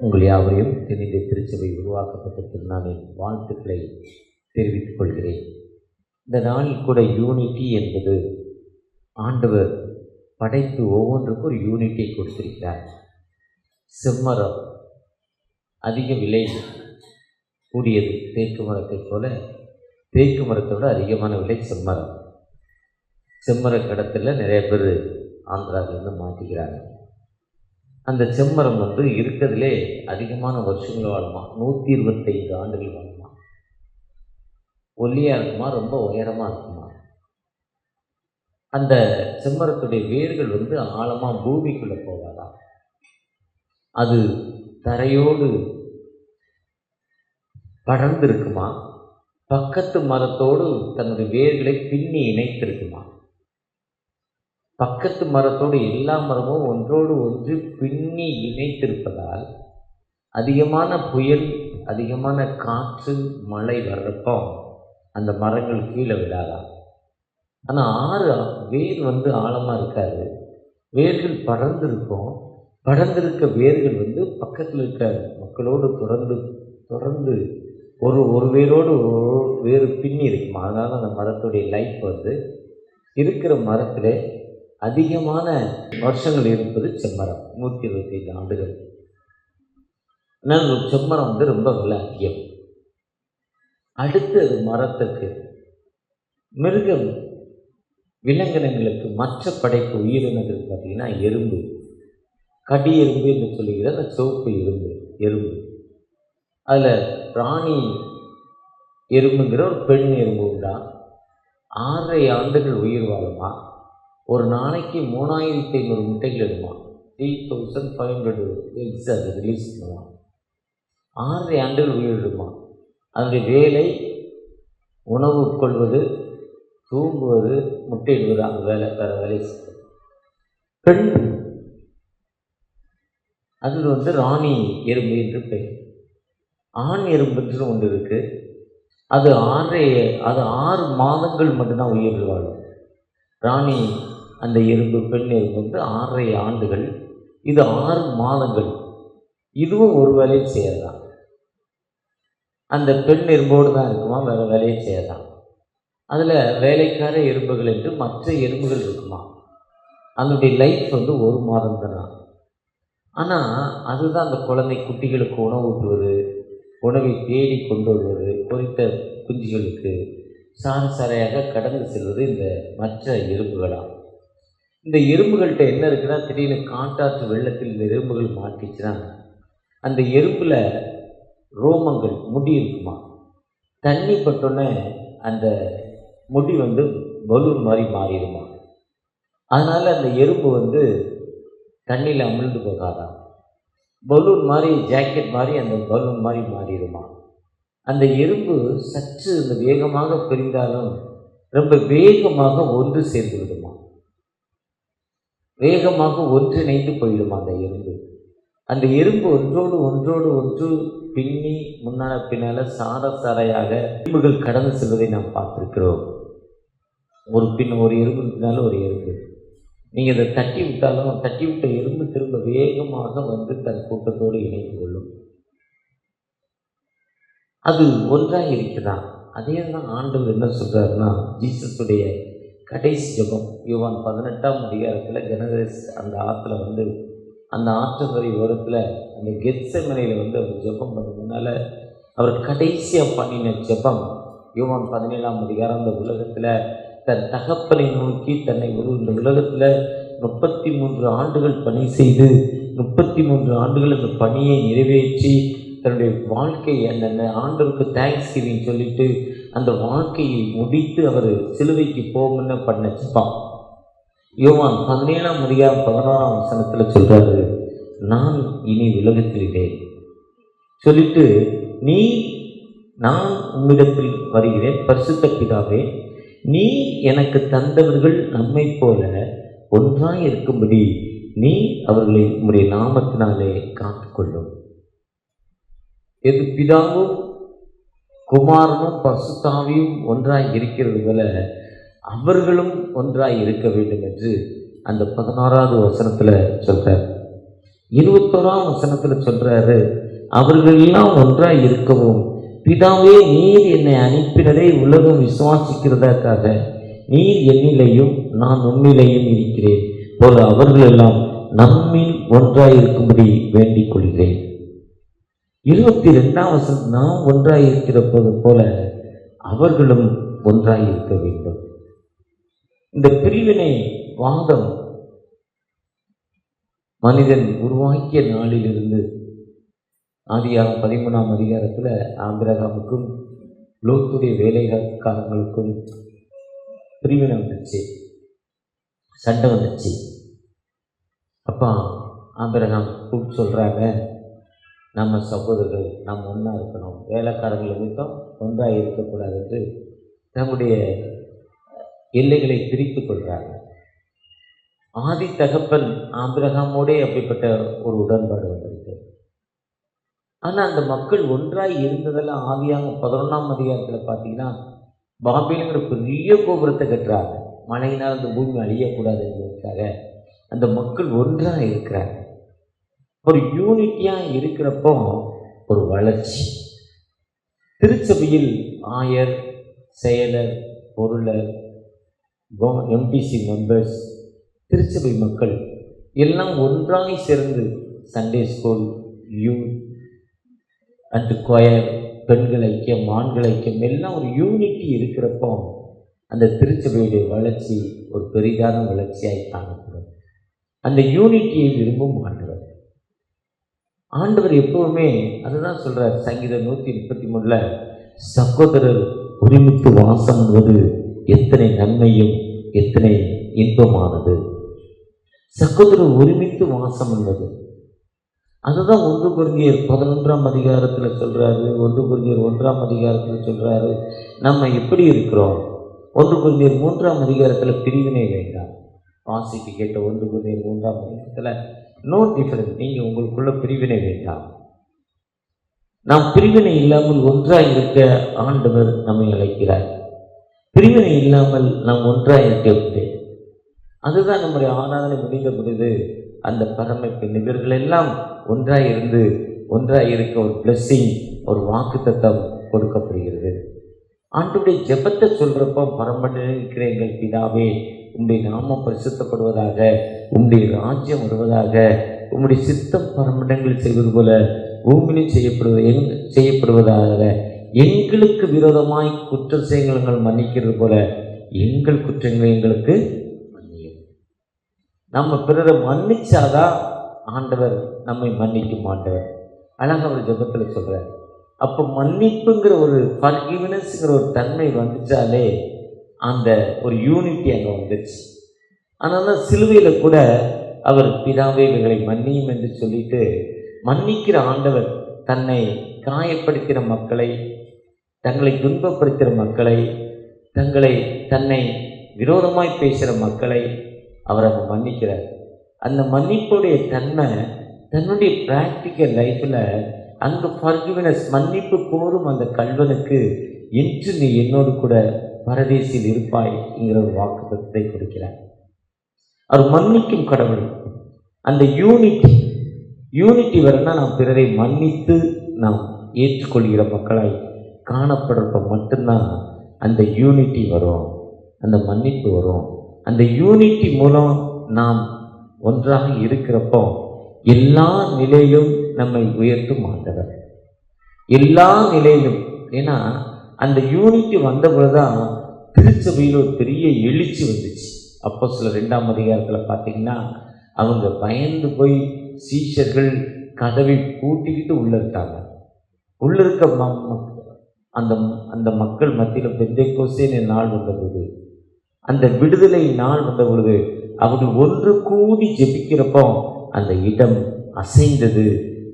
உங்கள் யாவரையும் தென்னிந்திய திருச்சபை உருவாக்கப்பட்ட திருநாளின் வாழ்த்துக்களை தெரிவித்துக் கொள்கிறேன். இந்த நாளில் கூட யூனிட்டி என்பது ஆண்டவர் படைப்பு ஒவ்வொன்றுக்கும் ஒரு யூனிட்டியை கொடுத்திருக்கிறார். செம்மரம் அதிக விலை கூடியது தேக்கு மரத்தை போல, தேக்கு மரத்தோட அதிகமான விலை செம்மரம். செம்மர கடத்தில் நிறைய பேர் ஆந்திராவிலேருந்து மாற்றிக்கிறாங்க. அந்த செம்மரம் இருக்கிறதுலே அதிகமான வருஷங்கள் வாழுமா, 125 ஆண்டுகள் வாழுமா. ஒல்லியாக இருக்குமா, ரொம்ப உயரமாக இருக்குமா. அந்த செம்மரத்துடைய வேர்கள் ஆழமாக பூமிக்குள்ளே போகாதான். அது தரையோடு படர்ந்து இருக்குமா, பக்கத்து மரத்தோடு தன்னுடைய வேர்களை பின்னி இணைத்திருக்குமா. பக்கத்து மரத்தோடு எல்லா மரமும் ஒன்றோடு ஒன்று பின்னி இணைத்திருப்பதால் அதிகமான புயல், அதிகமான காற்று, மழை வர்றப்போ அந்த மரங்கள் கீழே விடாதான். ஆனால் வேர் ஆழமாக இருக்காது. வேர்கள் படர்ந்திருக்கும். படர்ந்திருக்க வேர்கள் பக்கத்தில் இருக்க மக்களோடு தொடர்ந்து ஒரு வேரோடு வேறு பின்னி இருக்குமா. அதனால் அந்த மரத்துடைய லைஃப் இருக்கிற மரத்தில் அதிகமான வருஷங்கள் இருப்பது செம்மரம், 125 ஆண்டுகள். அதனால் செம்மரம் ரொம்ப விலை அதிகம். அடுத்தது மரத்துக்கு மிருகம் விலங்கினங்களுக்கு மற்ற படைப்பு உயிரினங்கள் பார்த்திங்கன்னா எறும்பு, கடி எறும்பு என்று சொல்லுகிற அந்த சிவப்பு எறும்பு. அதில் ராணி எறும்புங்கிற ஒரு பெண் எறும்பு உண்டா. 6.5 ஆண்டுகள் உயிர் வாழுமா. ஒரு நாளைக்கு 3500 முட்டைகள் எடுமா. 3500 எக்ஸ் அது ரிலீஸ் பண்ணுவான். 6.5 ஆண்டுகள் உயிரிடுமா. அதனுடைய வேலை உணவு உட்கொள்வது, தூங்குவது, முட்டையிடுவது. அந்த வேலை வேலை பெண் அதில் ராணி எறும்பு என்று பெயர். ஆண் எறும்புன்னு ஒன்று இருக்குது. அது 6 மாதங்கள் மட்டும்தான் உயிர் வாழும். ராணி அந்த எறும்பு, பெண் எறும்பு 6.5 ஆண்டுகள், இது 6 மாதங்கள். இதுவும் ஒரு வேலையை செய்யலாம். அந்த பெண் எறும்போடு தான் இருக்குமா, வேறு வேலையை செய்யலாம். அதில் வேலைக்கார எறும்புகள் என்று மற்ற எறும்புகள் இருக்குமா. அதனுடைய லைஃப் 1 மாதம் தானா. ஆனால் அதுதான் அந்த குழந்தை குட்டிகளுக்கு உணவு ஊட்டுவது, உணவை தேடி கொண்டு வருவது, பொறித்த குஞ்சுகளுக்கு சாரையாக கடந்து செல்வது இந்த மற்ற எறும்புகளாம். இந்த எறும்புகள்கிட்ட என்ன இருக்குன்னா, திடீர்னு காட்டாற்று வெள்ளத்தில் இந்த எறும்புகள் மாட்டிச்சுன்னா அந்த எறும்பில் ரோமங்கள், முடி இருக்குமா. தண்ணி பட்டோன்னே அந்த முடி பலூன் மாதிரி மாறிடுமா. அதனால் அந்த எறும்பு தண்ணியில் அமிழ்ந்து போகாதான். பலூன் மாதிரி, ஜாக்கெட் மாதிரி அந்த பலூன் மாதிரி மாறிடுமா. அந்த எறும்பு சற்று வேகமாக பிரிந்தாலும் ரொம்ப வேகமாக ஒன்று சேர்ந்து விடுமா. வேகமாக ஒன்றிணைந்து போயிடுமா அந்த எறும்பு ஒன்றோடு ஒன்று பின்னி முன்னால் சாரையாக எறும்புகள் கடந்து செல்வதை நாம் பார்த்துருக்கிறோம். ஒரு எறும்பு பின்னால் ஒரு எறும்பு. நீங்கள் இதை தட்டி விட்டாலும் தட்டி விட்ட எறும்பு திரும்ப வேகமாக தன் கூட்டத்தோடு இணைந்து கொள்ளும். அது ஒன்றாக இருக்குதான். அதே தான் ஆண்டவர் என்ன சொல்கிறாருன்னா, ஜீசஸுடைய கடைசி ஜெபம் யோவான் 18ஆம் அதிகாரத்தில் கெனரேஸ் அந்த ஆற்றுல அந்த ஆற்றங்கரை ஓரத்தில் அந்த கெத்செமனையில் அவர் ஜெபம் பண்ணதுனால அவர் கடைசியாக பண்ணின ஜெபம் யோவான் 17ஆம் அதிகாரம். அந்த உலகத்தில் தன் தகப்பனை நோக்கி தன்னை இந்த உலகத்தில் 33 ஆண்டுகள் பணி செய்து 33 ஆண்டுகள் அந்த பணியை நிறைவேற்றி தன்னுடைய வாழ்க்கையை அந்த ஆண்டவருக்கு தேங்க்ஸ் கிவிங் சொல்லிட்டு அந்த வாழ்க்கையை முடித்து அவர் சிலுவைக்கு போகணும்னு பண்ண ஜெபம். யோவான் 17ஆம் அதிகாரம் 16ஆம் வசனத்தில் சொல்கிறாரு, நான் இனி உலகத்தில் இல்லை சொல்லிட்டு, நான் உம்மிடத்தில் வருகிறேன், பரிசுத்த பிதாவே, நீ எனக்கு தந்தவர்கள் நம்மை போல ஒன்றாய் இருக்கும்படி நீ அவர்களை உம்முடைய நாமத்தினாலே காத்துக்கொள்ளும். எது பிதாவும் குமாரனும் பரிசுத்தாவியும் ஒன்றாய் இருக்கிறது போல அவர்களும் ஒன்றாய் இருக்க வேண்டும் என்று அந்த 16ஆவது வசனத்தில் சொல்கிறார். 21ஆம் வசனத்தில் சொல்றாரு, அவர்கள் எல்லாம் ஒன்றாய் இருக்கவும், பிதாவே நீர் என்னை அனுப்பினதை உலகம் விசுவாசிக்கிறதற்காக நீர் என்னிலையும் நான் உன்னிலையும் இருக்கிறேன் போல அவர்கள் எல்லாம் நம்மில் ஒன்றாய் இருக்கும்படி வேண்டிக் கொள்கிறேன். 22ஆம் வசனம், நாம் ஒன்றாய் இருக்கிற போல அவர்களும் ஒன்றாய் இருக்க வேண்டும். இந்த பிரிவினை வாதம் மனிதன் உருவாக்கிய நாளிலிருந்து ஆதியாகமம் 13ஆம் அதிகாரத்தில் ஆபிரகாமுக்கும் லோத்துடைய வேலைக்காரங்களுக்கும் பிரிவினை வந்துச்சு, சண்டை வந்துச்சு. அப்பா ஆபிரகாம் கூப்பிட்டு சொல்கிறாங்க, நம்ம சகோதரர்கள் நாம் ஒன்றா இருக்கணும், வேலைக்காரர்கள் நிமித்தம் ஒன்றாக இருக்கக்கூடாது என்று நம்முடைய எல்லைகளை பிரித்து கொள்கிறாங்க. ஆதி தகப்பன் ஆபிரகாமோடே அப்படிப்பட்ட ஒரு உடன்பாடு வந்திருக்கு. ஆனால் அந்த மக்கள் ஒன்றாய் இருந்ததெல்லாம் ஆதியாகமம் 11ஆம் அதிகாரத்தில் பார்த்தீங்கன்னா, பாபேலுங்கிற பெரிய கோபுரத்தை கட்டுறாங்க. மழையினால் அந்த பூமி அழியக்கூடாது என்பதற்காக அந்த மக்கள் ஒன்றாக இருக்கிறாங்க. ஒரு யூனிட்டியாக இருக்கிறப்போ ஒரு வளர்ச்சி. திருச்சபையில் ஆயர், செயலர், பொருளர், எம்டிசி மெம்பர்ஸ், திருச்சபை மக்கள் எல்லாம் ஒன்றாய் சேர்ந்து Sunday school, youth and choir, பெண்கள் ஐக்கியம், ஆண்கள் ஐக்கியம் எல்லாம் ஒரு யூனிட்டி இருக்கிறப்போ அந்த திருச்சபையுடைய வளர்ச்சி ஒரு பெரிதான வளர்ச்சியாய் காணப்படும். அந்த யூனிட்டியை விரும்பும் ஆண்டவர். ஆண்டவர் எப்பவுமே அதுதான் சொல்றார். சங்கீதம் 133 சகோதரர் ஒருமித்து வாசம் என்பது எத்தனை நன்மையும் எத்தனை இன்பமானது. சகோதரர் ஒருமித்து வாசம் என்பது அதுதான் 1 கொரிந்தியர் 11ஆம் அதிகாரத்தில் சொல்றாரு. 1 கொரிந்தியர் 1ஆம் அதிகாரத்தில் சொல்றாரு நம்ம எப்படி இருக்கிறோம். 1 கொரிந்தியர் 3ஆம் அதிகாரத்தில் பிரிவினை வேண்டாம். வாசிக்கு கேட்ட 1 கொரிந்தியர் 3ஆம் அதிகாரத்தில் நோ டிஃபரன்ஸ், நீங்கள் உங்களுக்குள்ள பிரிவினை வேண்டாம். நாம் பிரிவினை இல்லாமல் ஒன்றாக இருக்க ஆண்டவர் நம்மை அழைக்கிறார். பிரிவினை இல்லாமல் நாம் ஒன்றாக இருக்கவில்லை. அதுதான் நம்முடைய ஆராதனை முடிந்த பொழுது அந்த பரமைப்பு நிபர்கள் எல்லாம் ஒன்றாக இருந்து ஒன்றாக இருக்க ஒரு பிளஸ்ஸிங், ஒரு வாக்கு தத்தம் கொடுக்கப்படுகிறது. ஆண்டுடைய ஜெபத்தை சொல்கிறப்போ பரமண்டலில் இருக்கிற எங்கள் பிதாவே, உம்முடைய நாமம் பரிசுத்தப்படுவதாக, உம்முடைய ராஜ்யம் வருவதாக, உம்முடைய சித்தம் பரமண்டங்கள் செய்வது போல பூமியிலும் செய்யப்படுவதாக, எங்களுக்கு விரோதமாய் குற்ற செயல்கள் மன்னிக்கிறது போல எங்கள் குற்றங்களை எங்களுக்கு மன்னியும். நம்ம பிறரை மன்னிச்சாதான் ஆண்டவர் நம்மை மன்னிக்கும் ஆண்டவர். அழகாக அவர் ஜெபத்தில் சொல்கிறார். அப்போ மன்னிப்புங்கிற ஒரு ஃபர்கிவ்னஸ்ங்கிற ஒரு தன்மை வந்துச்சாலே அந்த ஒரு யூனிட்டி அங்கே வந்துச்சு. அதனால சிலுவையில் கூட அவர் பிதாவே இவர்களை மன்னியும் என்று சொல்லிட்டு மன்னிக்கிற ஆண்டவர் தன்னை காயப்படுத்தின மக்களை, தங்களை துன்பப்படுத்துகிற மக்களை, தன்னை விரோதமாய் பேசுகிற மக்களை அவர் அங்கே மன்னிக்கிறார். அந்த மன்னிப்புடைய தன்மை தன்னுடைய ப்ராக்டிக்கல் லைஃப்பில் அங்கே ஃபர்கிவ்னஸ், மன்னிப்பு கோரும் அந்த கல்வனுக்கு இன்று நீ என்னோடு கூட பரதேசில் இருப்பாய்ங்கிற ஒரு வாக்குத்தத்தை கொடுக்கிறார். அவர் மன்னிக்கும் கடவுள். அந்த யூனிட்டி வரனா நாம் பிறரை மன்னித்து நாம் ஏற்றுக்கொள்கிற மக்களாய் காணப்படுறப்ப மட்டும்தான் அந்த யூனிட்டி வரும், அந்த மன்னிப்பு வரும். அந்த யூனிட்டி மூலம் நாம் ஒன்றாக இருக்கிறப்போ எல்லா நிலையிலும் நம்மை உயர்த்தும் ஆண்டவர், எல்லா நிலையிலும். ஏன்னா அந்த யூனிட்டி வந்த பொழுதுதான் திருச்சபையில் ஒரு பெரிய எழுச்சி வந்துச்சு. அப்போஸ்தலர் 2ஆம் அதிகாரத்தில் பார்த்தீங்கன்னா அவங்க பயந்து போய் சீஷர்கள் கதவை பூட்டிக்கிட்டு உள்ள இருக்காங்க. உள்ள இருக்க அந்த மக்கள் மத்தியில் பெந்தைக்கோஸ்தே நாள் வந்தபொழுது, அந்த விடுதலை நாள் வந்த பொழுது அவர்கள் ஒன்று கூடி ஜெபிக்கிறப்போ அந்த இடம் அசைந்தது.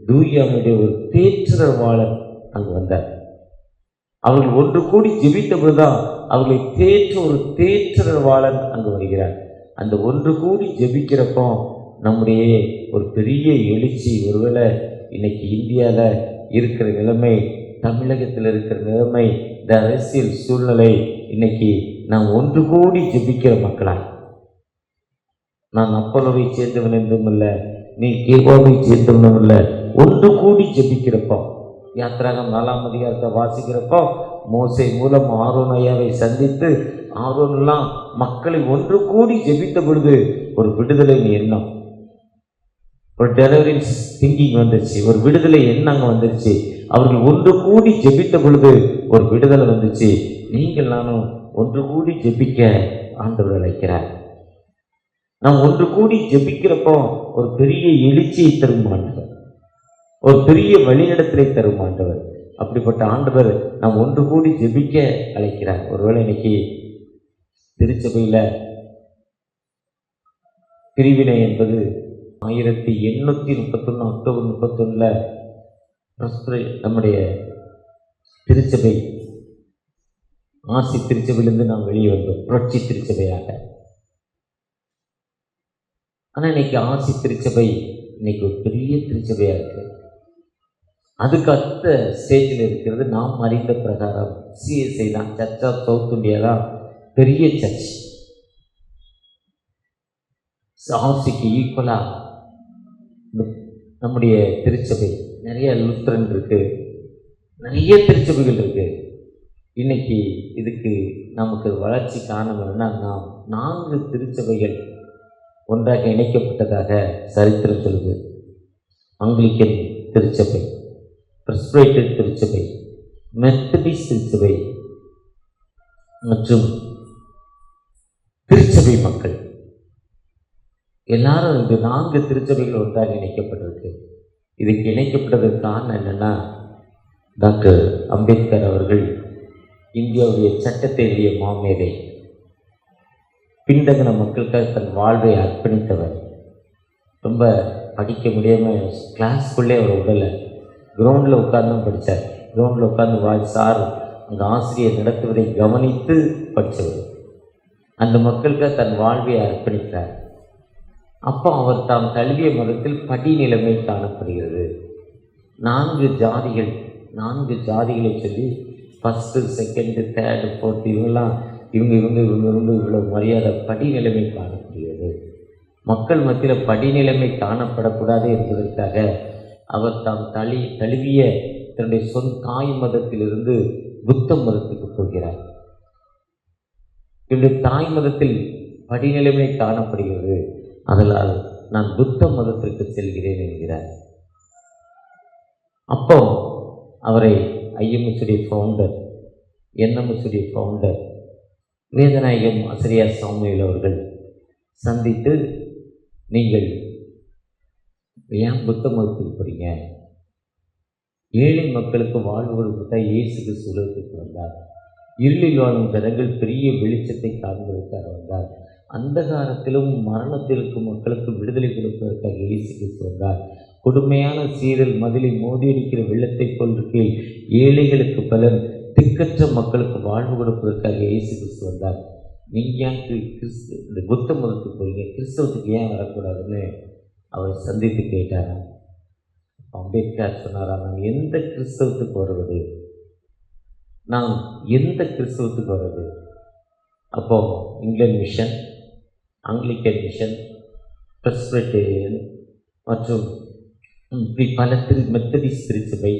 தூயாவுடைய ஒரு தேற்றரவாளர் அங்கு வந்தார். அவர்கள் ஒன்று கூடி ஜெபித்த பொழுதுதான் அவர்களை தேற்ற ஒரு தேற்றரவாளன் அங்கு வருகிறார். அந்த ஒன்று கூடி ஜெபிக்கிறப்போ நம்முடைய ஒரு பெரிய எழுச்சி. ஒருவேளை இன்னைக்கு இந்தியாவில் இருக்கிற நிலைமை, தமிழகத்தில் இருக்கிற நிலைமை, இந்த அரசியல் சூழ்நிலை, இன்னைக்கு நாம் ஒன்று கூடி ஜெபிக்கிற மக்களாய், நான் அப்போலோவை சேர்ந்தவன் என்றும் இல்லை, நீ கேபாவை சேர்ந்தவனும் இல்லை. ஒன்று கூடி ஜெபிக்கிறப்போ, யாத்திராகம் 4ஆம் அதிகாரத்தை வாசிக்கிறப்போ, மோசே மூலம் ஆரோன் ஐயாவை சந்தித்து ஆரோன்லாம் மக்களை ஒன்று கூடி ஜெபித்த பொழுது ஒரு விடுதலை எண்ணம், ஒரு டெலிவரன்ஸ் திங்கிங் வந்துருச்சு, ஒரு விடுதலை எண்ணம் வந்துருச்சு. அவர்கள் ஒன்று கூடி ஜெபித்த பொழுது ஒரு விடுதலை வந்துச்சு. நீங்கள் நானும் ஒன்று கூடி ஜெபிக்க ஆண்டவர் அழைக்கிறார். நாம் ஒன்று கூடி ஜெபிக்கிறப்போ ஒரு பெரிய எழுச்சியை தரும் ஆண்டவர், ஒரு பெரிய வழிநடத்தலை தரும் ஆண்டவர். அப்படிப்பட்ட ஆண்டவர் நாம் ஒன்று கூடி ஜெபிக்க அழைக்கிறார். ஒருவேளை இன்னைக்கு திருச்சபையில் பிரிவினை என்பது 1831 அக்டோபர் 31 நம்முடைய திருச்சபை ஆசி திருச்சபையிலிருந்து நாம் வெளியே வந்தோம், புரட்சி திருச்சபையாக. ஆனால் இன்னைக்கு ஆசி திருச்சபை இன்னைக்கு ஒரு பெரிய திருச்சபையாக இருக்கு. அதுக்கு அடுத்த ஸ்டேஜில் இருக்கிறது நாம் அறிந்த பிரகாரம் CSI தான், சர்ச் ஆஃப் சவுத் இந்தியா தான் பெரிய சர்ச். ஆசிக்கு ஈக்குவலாக நம்முடைய திருச்சபை நிறைய லுத்ரன் இருக்கு, நிறைய திருச்சபைகள் இருக்கு. இன்னைக்கு இதுக்கு நமக்கு வளர்ச்சி காரணம் என்னன்னா, நாம் 4 திருச்சபைகள் ஒன்றாக இணைக்கப்பட்டதாக சரித்திரம் சொல்லுது. ஆங்கிலிக்கன் திருச்சபை, பிரெஸ்பிரைட்டட் திருச்சபை, மெத்தடிஸ்ட் திருச்சபை மற்றும் திருச்சபை மக்கள் எல்லாரும் இந்த 4 திருச்சபைகள் ஒன்றாக இணைக்கப்பட்டிருக்கு. இதுக்கு இணைக்கப்பட்டதற்கு காரணம் என்னன்னா, டாக்டர் அம்பேத்கர் அவர்கள் இந்தியாவுடைய சட்டத்தை எழுதிய மாமேதை, பின்தங்கின மக்களுக்காக தன் வாழ்வை அர்ப்பணித்தவர். ரொம்ப படிக்க முடியாமல் கிளாஸ்க்குள்ளே அவர் உடலை கிரவுண்டில் உட்கார்ந்து படித்தார். கிரவுண்டில் உட்கார்ந்து சார் அங்கே ஆசிரியர் நடத்துவதை கவனித்து படித்தவர். அந்த மக்களுக்காக தன் வாழ்வை அர்ப்பணித்தார். அப்போ அவர் தாம் தழுவிய மதத்தில் படிநிலைமை காணப்படுகிறது. 4 ஜாதிகளை சொல்லி 1st, 2nd, 3rd, 4th இவங்க இவ்வளோ மரியாதை படிநிலைமை காணப்படுகிறது. மக்கள் மத்தியில் படிநிலைமை காணப்படக்கூடாது என்பதற்காக அவர் தாம் தழுவிய தன்னுடைய தாய் மதத்திலிருந்து புத்த மதத்துக்கு போகிறார். என்னுடைய தாய் மதத்தில் படிநிலைமை காணப்படுகிறது, அதனால் நான் புத்த மதத்திற்கு செல்கிறேன் என்கிறார். அப்போ அவரை IMSுடைய ஃபவுண்டர், NMSுடைய ஃபவுண்டர் வேதநாயகம் ஆசிரியர் சாமுவேல் அவர்கள் சந்தித்து, நீங்கள் ஏன் புத்த மதத்துக்கு போறீங்க? ஏழை மக்களுக்கு வாழ்வு கொடுத்தா இயேசு கிறிஸ்து உலகத்துக்கு வந்தார். இருளில் வாழும் ஜனங்கள் பெரிய வெளிச்சத்தை காண்பதற்காக வந்தார். அந்தகாரத்திலும் மரணத்திற்கும் மக்களுக்கு விடுதலை கொடுப்பதற்காக இயேசு கிறிஸ்து வந்தார். கொடுமையான சீரல் மதிலை மோதியடிக்கிற வெள்ளத்தை போல் ஏழைகளுக்கு பலன், திக்கற்ற மக்களுக்கு வாழ்வு கொடுப்பதற்காக இயேசு கிறிஸ்து வந்தார். நீங்கள் ஏன் இந்த புத்த மதத்துக்கு போறீங்க, கிறிஸ்தவத்துக்கு ஏன் வரக்கூடாதுன்னு அவரை சந்தித்து கேட்டார். அம்பேத்கர் சொன்னாரா, நான் எந்த கிறிஸ்தவத்துக்கு வருவது, நான் எந்த கிறிஸ்தவத்துக்கு வருவது? அப்போது இங்கிலாந்து மிஷன், ஆங்கிலிக்கன் மிஷன், பிரெஸ்பிரிட்டேரியன் மற்றும் இப்படி பல மெத்தடிஸ்ட் திருச்சபை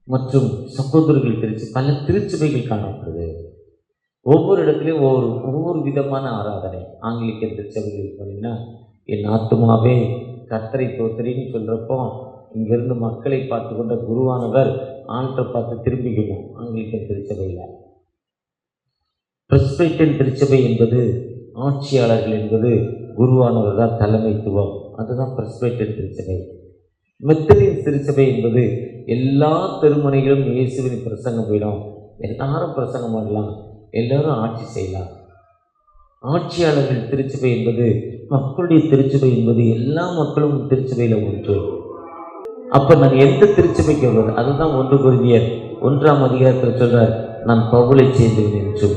மற்றும் சகோதரர்கள் திருச்சபை, பல திருச்சபைகள் காணப்படுது. ஒவ்வொரு இடத்துலையும் ஒவ்வொரு விதமான ஆராதனை. ஆங்கிலிக்கன் திருச்சபைகள் போனீங்கன்னா, என் ஆத்துமாவே கர்த்தரை தோத்திரின்னு சொல்கிறப்போ இங்கிருந்து மக்களை பார்த்து கொண்ட குருவானவர் ஆண்டை பார்த்து திரும்பிக்கணும். ஆங்கிலிக்கன் திருச்சபையில் பிரெஸ்பிரிட்டன் திருச்சபை என்பது ஆட்சியாளர்கள் என்பது குருவானவர் தான் தலைமைத்துவம், அதுதான் பிரெஸ்பிரிட்டன் திருச்சபை. மெத்தடிஸ்ட் திருச்சபை என்பது எல்லா திருமணிகளும் இயேசுவின் பிரசங்கம் போயிடும், எல்லாரும் பிரசங்கம் பண்ணலாம், எல்லோரும் ஆட்சி செய்யலாம். ஆட்சியாளர்கள் திருச்சபை என்பது மக்களுடைய திருச்சபை என்பது எல்லா மக்களும் திருச்சபையில் ஒன்று. அப்போ நான் எந்த திருச்சபைக்கு வருவது? அதுதான் 1 கொரிந்தியர் 1ஆம் அதிகாரத்தில் சொல்கிறார், நான் பவுலை சேர்ந்தவன் என்றும்.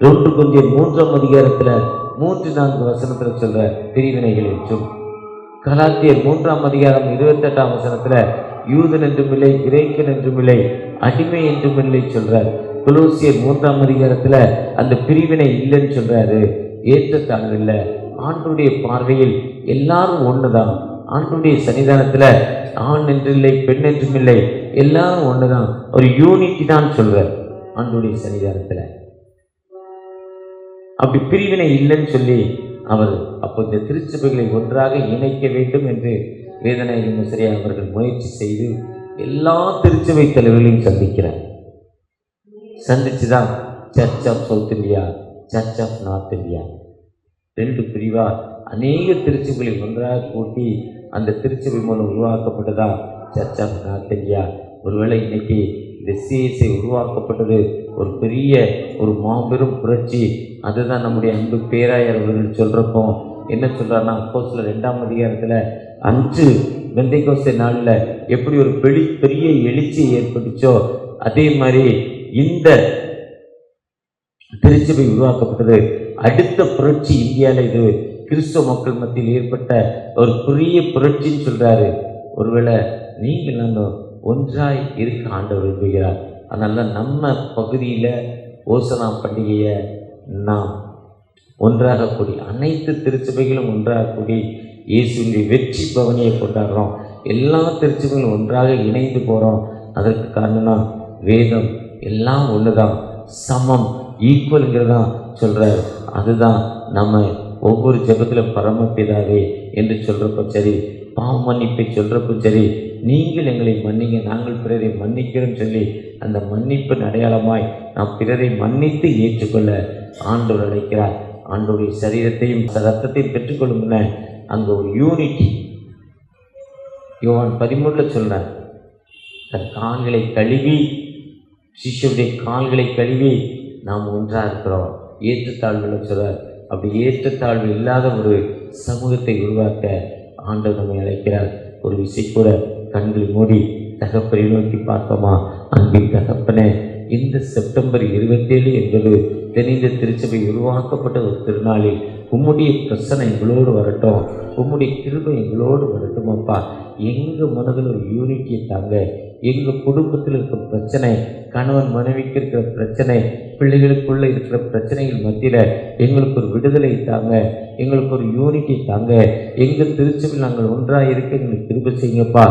2 கொரிந்தியர் 3ஆம் அதிகாரத்தில் 3-4 வசனத்தில் சொல்கிற பிரிவினைகள் என்றும். கலாத்தியர் 3ஆம் அதிகாரம் 28ஆம் வசனத்தில் யூதன் என்றும் இல்லை, கிரேக்கன் என்றும் இல்லை, அடிமை என்றும் இல்லை சொல்கிறார். கொலோசியர் 3ஆம் அதிகாரத்தில் அந்த பிரிவினை இல்லைன்னு சொல்கிறாரு. ஏற்றத்தாழ்வு இல்லை, ஆண்டுடைய பார்வையில் எல்லாரும் ஒன்று தான். ஆண்டுடைய சன்னிதானத்துல ஆண் என்றில்லை, பெண் என்றும் இல்லை, எல்லாரும் ஒண்ணுதான், ஒரு யூனிட்டி தான் சொல்றார் ஆண்டுடைய சன்னிதானத்துல. அப்படி பிரிவினை இல்லைன்னு சொல்லி அவர் அப்போ இந்த திருச்சபைகளை ஒன்றாக இணைக்க வேண்டும் என்று வேதநாயகி மோசையா அவர்கள் முயற்சி செய்து எல்லா திருச்சபை தலைவர்களையும் சந்திக்கிறார். சந்திச்சுதான் church of South India, church of North India 2 பிரிவா அநேக திருச்சபைகளை ஒன்றாக கூட்டி அந்த திருச்சபை மூலம் உருவாக்கப்பட்டதா சர்ச் ஆஃப் நார்த் இந்தியா. ஒருவேளை இன்னைக்கு இந்த சிஎஸ்ஐ உருவாக்கப்பட்டது ஒரு பெரிய ஒரு மாபெரும் புரட்சி. அதுதான் நம்முடைய அன்பு பேராயர் அவர்கள் சொல்கிறப்போ என்ன சொல்கிறாருன்னா, அப்போஸ்தலர் 2ஆம் அதிகாரத்தில் 5 பெந்தேகோஸ்தே நாளில் எப்படி ஒரு பெரிய எழுச்சி ஏற்பட்டுச்சோ அதே மாதிரி இந்த திருச்சபை உருவாக்கப்பட்டது. அடுத்த புரட்சி இந்தியாவில் இது கிறிஸ்தவ மக்கள் மத்தியில் ஏற்பட்ட ஒரு பெரிய புரட்சின்னு சொல்கிறாரு. ஒருவேளை நீங்கள் நாங்கள் ஒன்றாய் இருக்க ஆண்டவர் விரும்புகிறார். அதனால நம்ம பகுதியில் ஓசனா பண்டிகையை நாம் ஒன்றாக கூடி அனைத்து திருச்சபைகளும் ஒன்றாக கூடி இயேசுவின் வெற்றி பவனியை கொண்டாடுறோம். எல்லா திருச்சபைகளும் ஒன்றாக இணைந்து போகிறோம். அதற்கு காரணம்னா வேதம் எல்லாம் ஒன்று தான், சமம், ஈக்குவலுங்கிறதான் சொல்கிறார். அதுதான் நம்ம ஒவ்வொரு ஜெபத்திலும் பரமபிதாவே என்று சொல்கிறப்ப சரி, பாவ மன்னிப்பை சொல்கிறப்ப சரி, நீங்கள் எங்களை மன்னிங்க நாங்கள் பிறரை மன்னிக்கிறோன்னு சொல்லி அந்த மன்னிப்பின் அடையாளமாய் நாம் பிறரை மன்னித்து ஏற்றுக்கொள்ள ஆண்டவர் அழைக்கிறார். ஆண்டோடைய சரீரத்தையும் ரத்தத்தையும் பெற்றுக்கொள்ளும் அங்கே ஒரு யூனிட்டி. யோவான் 13 சொல்கிறார், தன் கால்களை கழுவி, சிஷ்யருடைய கால்களை கழுவி நாம் ஒன்றாக இருக்கிறோம். ஏற்றத்தாழ்வுகளை சொல்கிறார். அப்படி ஏற்றத்தாழ்வு இல்லாத ஒரு சமூகத்தை உருவாக்க ஆண்டவர் நம்மை அழைக்கிறார். ஒரு விஷயம் கூட கண்களை மூடி தகப்பனை நோக்கி பார்த்தோமா? அன்பின் தகப்பனே, இந்த செப்டம்பர் 27 என்பது தென்னிந்திய திருச்சபை உருவாக்கப்பட்ட ஒரு திருநாளில் உம்முடைய பிரசனை எங்களோடு வரட்டும், உம்முடைய கிருபை எங்களோடு வரட்டும். அப்பா, எங்கள் மனதில் ஒரு யூனிட்டியை தாங்க. எங்கள் குடும்பத்தில் இருக்கிற பிரச்சனை, கணவன் மனைவிக்கு இருக்கிற பிரச்சனை, பிள்ளைகளுக்குள்ளே இருக்கிற பிரச்சனைகள் மத்தியில் எங்களுக்கு ஒரு விடுதலை தாங்க, எங்களுக்கு ஒரு யூனிட்டி தாங்க. எங்கள் திருச்சபையில் நாங்கள் ஒன்றாக இருக்க எங்களுக்கு கிருபை செய்யுங்கப்பா.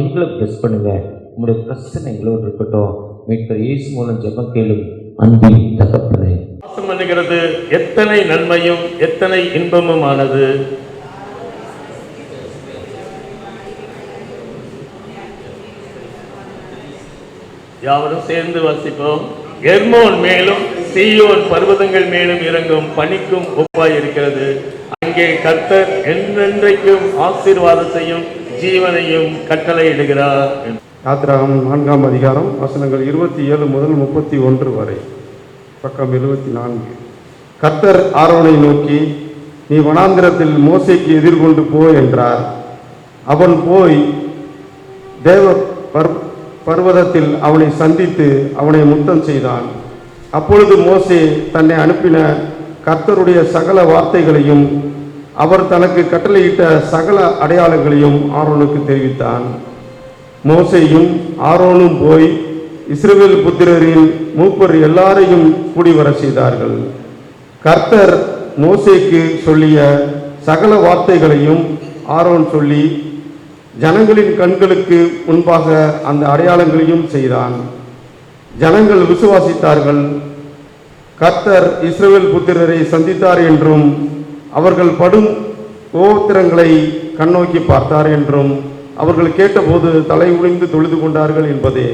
எங்களை ப்ளஸ் பண்ணுங்க. உங்களுடைய பிரச்சனை எங்களோடு இருக்கட்டும். மீட்பர் இயேசு மூலம் ஜெபம் கேளும் அன்பின் தகப்பனே. வாசம் பண்ணுகிறது எத்தனை நன்மையும் எத்தனை இன்பமும் ஆனது. யாவரும் சேர்ந்து வாசிப்போம். எர்மோன் மேலும் சீயோன் பர்வதங்கள் மேலும் இறங்கும் பனிக்கும் ஒப்பாய் இருக்கிறது. அங்கே கர்த்தர் என்றென்றைக்கும் ஆசீர்வாதத்தையும் ஜீவனையும் கட்டளையிடுகிறார். யாத்திராகமம் 4ஆம் அதிகாரம் வசனங்கள் 27 முதல் 31 வரை. பக்கம் 74. கர்த்தர் ஆரோனை நோக்கி, நீ வனாந்திரத்தில் மோசேக்கு எதிர்கொண்டு போ என்றார். அவன் போய் தேவ பர்வதத்தில் அவனை சந்தித்து அவனை முத்தம் செய்தான். அப்பொழுது மோசே தன்னை அனுப்பின கர்த்தருடைய சகல வார்த்தைகளையும் அவர் தனக்கு கட்டளையிட்ட சகல அடையாளங்களையும் ஆரோனுக்கு தெரிவித்தான். மோசேயும் ஆரோனும் போய் இஸ்ரவேல் புத்திரரின் மூப்பர் எல்லாரையும் கூடி வர செய்தார்கள். கர்த்தர் மோசேக்கு சொல்லிய சகல வார்த்தைகளையும் ஆரோன் சொல்லி ஜனங்களின் கண்களுக்கு முன்பாக அந்த அடையாளங்களையும் செய்தான். ஜனங்கள் விசுவாசித்தார்கள். கர்த்தர் இஸ்ரவேல் புத்திரரை சந்தித்தார் என்றும் அவர்கள் படும் கோத்திரங்களை கண்ணோக்கி பார்த்தார் என்றும் அவர்கள் கேட்டபோது தலை உடைந்து தொழுது கொண்டார்கள் என்பதே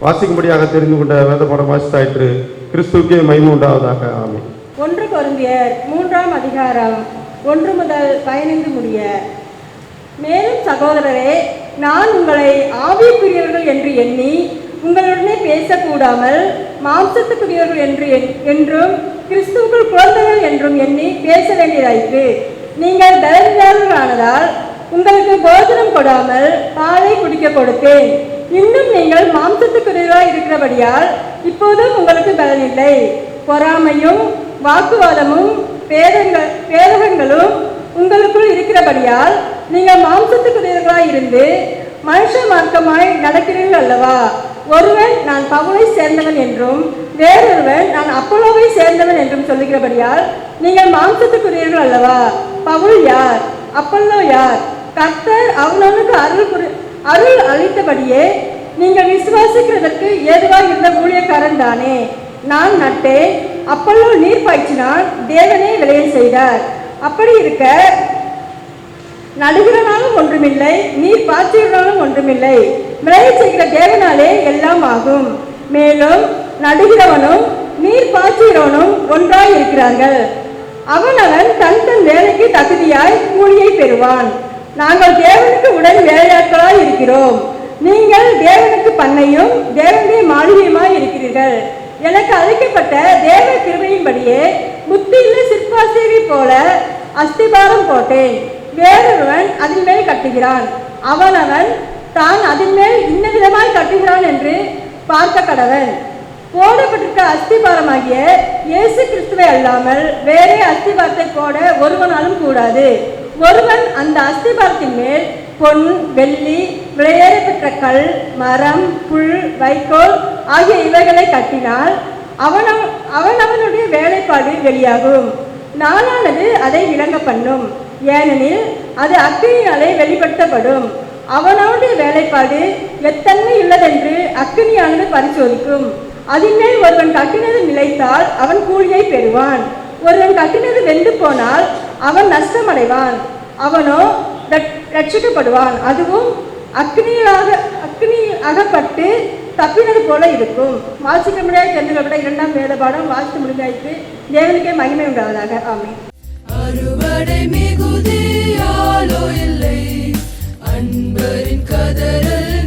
வாசிக்கும்படியாக தெரிந்து கொண்ட வேத பாடம் வாசித்தாயிற்று. கிறிஸ்துக்கே மகிமை உண்டாவதாக. ஆமென். 1 கொரிந்தியர் 3ஆம் அதிகாரம் 1 முதல் 15 முடிய. மேலும் சகோதரரே, நான் உங்களை ஆவிக்குரியவர்கள் என்று எண்ணி உங்களுடனே பேசக்கூடாமல் மாம்சத்துக்குரியவர்கள் என்றும் கிறிஸ்துவுக்குள் குழந்தைகள் என்றும் எண்ணி பேச வேண்டியதாயிற்று. நீங்கள் பலவீனர்களானதால் உங்களுக்கு போஜனம் கொடாமல் பாலை குடிக்க கொடுத்தேன். இன்னும் நீங்கள் மாம்சத்துக்குரியவர்களாய் இருக்கிறபடியால் இப்போதும் உங்களுக்கு பலனில்லை. பொறாமையும் வாக்குவாதமும் பேதகங்களும் உங்களுக்குள் இருக்கிறபடியால் நீங்கள் மாம்சத்துக்குரியவர்களாய் இருந்து மனுஷ மார்க்கமாய் நடக்கிறீர்கள் அல்லவா? ஒருவன் நான் பவுலை சேர்ந்தவன் என்றும் வேறொருவன் நான் அப்போலோவை சேர்ந்தவன் என்றும் சொல்லுகிறபடியால் நீங்கள் மாம்சத்துக்குரியவர்கள் அல்லவா? பவுல் யார்? அப்பல்லோ யார்? கர்த்தர் அவனவனுக்கு அருள் அளித்தபடியே நீங்கள் விசுவாசிக்கிறதற்கு ஏதுவாக இருந்த ஊழியக்காரன் தானே. நான் நட்டேன், அப்பல்லோ நீர் பாய்ச்சினான், தேவனே விளைய செய்தார். அப்படி இருக்க நடுகிறனாலும் ஒன்றுமில்லை, நீர் பாய்ச்சுகிறனாலும் ஒன்றுமில்லை, விளைய செய்கிற தேவனாலே எல்லாம் ஆகும். மேலும் நடுகிறவனும் நீர் பாய்ச்சுகிறவனும் ஒன்றாய் இருக்கிறார்கள். அவனவன் தன் தன் வேலைக்கு தகுதியாய் கூலியை பெறுவான். நாங்கள் தேவனுக்கு உடன் வேலையாட்களாய் இருக்கிறோம். நீங்கள் தேவனுக்கு பண்ணையும் தேவனுடைய மாளிகையுமாய் இருக்கிறீர்கள். எனக்கு அழைக்கப்பட்ட தேவ கிருபையின்படியே புத்தியுள்ள சிற்பாசிரியரை போல அஸ்திபாரம் போட்டேன். வேறொருவன் அதன் மேல் கட்டுகிறான். அவனவன் தான் அதன் மேல் இன்ன விதமாய் கட்டுகிறான் என்று பார்க்க கடவன். போடப்பட்டிருக்க அஸ்திபாரமாகிய இயேசு கிறிஸ்துவை அல்லாமல் வேறே அஸ்திபாரத்தை போட ஒருவனாலும் கூடாது. ஒருவன் அந்த அஸ்திபாரத்தின் மேல் பொன், வெள்ளி, விலையேற பெற்ற கல், மரம், புல், வைக்கோல் ஆகிய இவைகளை கட்டினால் அவனவனுடைய வேலைப்பாடு வெளியாகும். நாளானது அதை விளங்க பண்ணும். ஏனெனில் அது அக்கினியாலே வெளிப்படுத்தப்படும். அவனவனுடைய வேலைப்பாடு எத்தன்மை உள்ளதென்று அக்கினியானது பரிசோதிக்கும். அதின்மேல் ஒருவன் கட்டினது நிலைத்தால் அவன் கூலியை பெறுவான். ஒருவன் கட்டினது வெந்து போனால் அவன் நஷ்டமடைவான். அவனோ ரட்சிக்கப்படுவான். அதுவும் அக்னி அகப்பட்டு தப்பினது போல இருக்கும். வாசிக்க முடியாது தெரிந்துகப்பட்ட 2ஆம் வேத பாடம் வாசித்து முடிஞ்சாயிற்று. தேவனுக்கே மகிமை உண்டாவதாக. ஆமென். அறுவடை மிகுதியாலோ இல்லை, அன்பரின் கதறல்